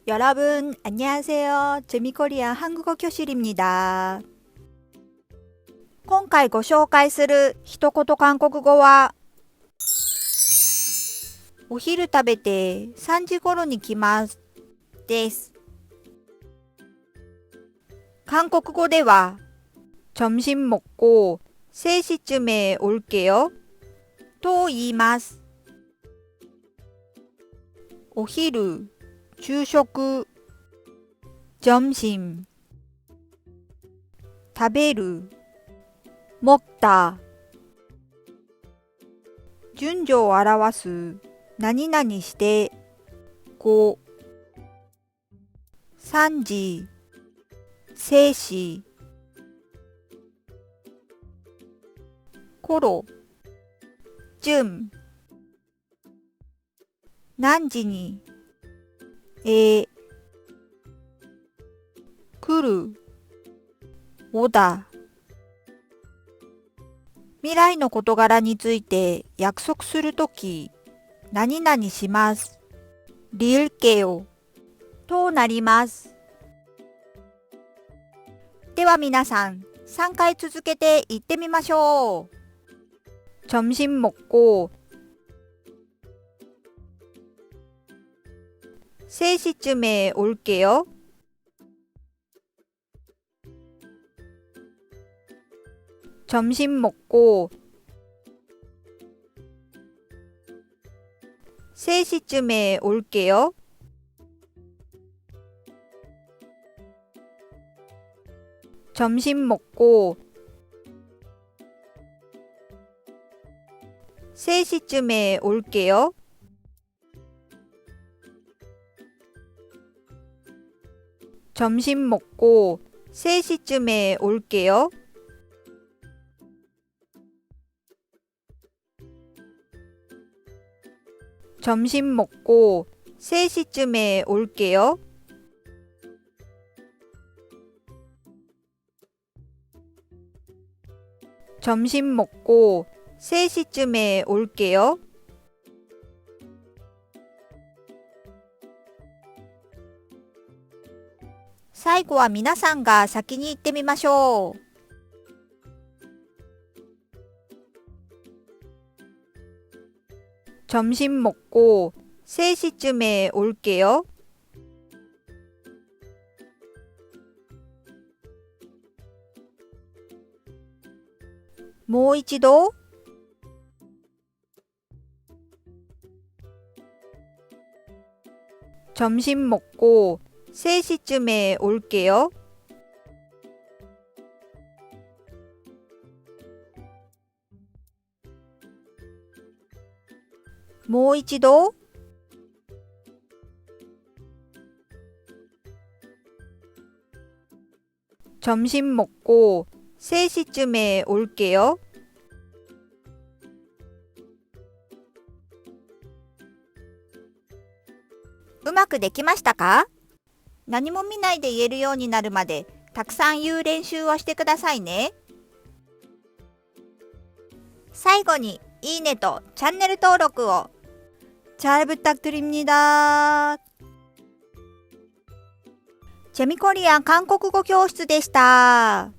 여러분, 안녕하세요. 재미코리아 한국어 교실입니다. 今回ご紹介する一言韓国語は、お昼食べて3時頃に来ますです。韓国語では、점심 먹고 3시쯤에 올게요と言います。お昼、昼食、점심、食べる、먹다、順序を表す、何々して、5、3時、生死、頃、쯤、何時に、来る、오다。未来の事柄について約束するとき、何々します。릴게요となります。では皆さん、3回続けて言ってみましょう。점심 먹고 3시쯤에 올게요. 점심 먹고 3시쯤에 올게요. 점심 먹고 3시쯤에 올게요. 점심 먹고 3시쯤에 올게요. 점심 먹고 3시쯤에 올게요. 점심 먹고 3시쯤에 올게요.最後は皆さんが先に言ってみましょう。점심 먹고 3시쯤에 올게요. もう一度。점심 먹고 3시쯤에 올게요. もう一度。점심 먹고 3시쯤에 올게요. うまくできましたか？何も見ないで言えるようになるまでたくさん言う練習をしてくださいね。最後にいいねとチャンネル登録を잘 부탁드립니다。재미코리아韓国語教室でした。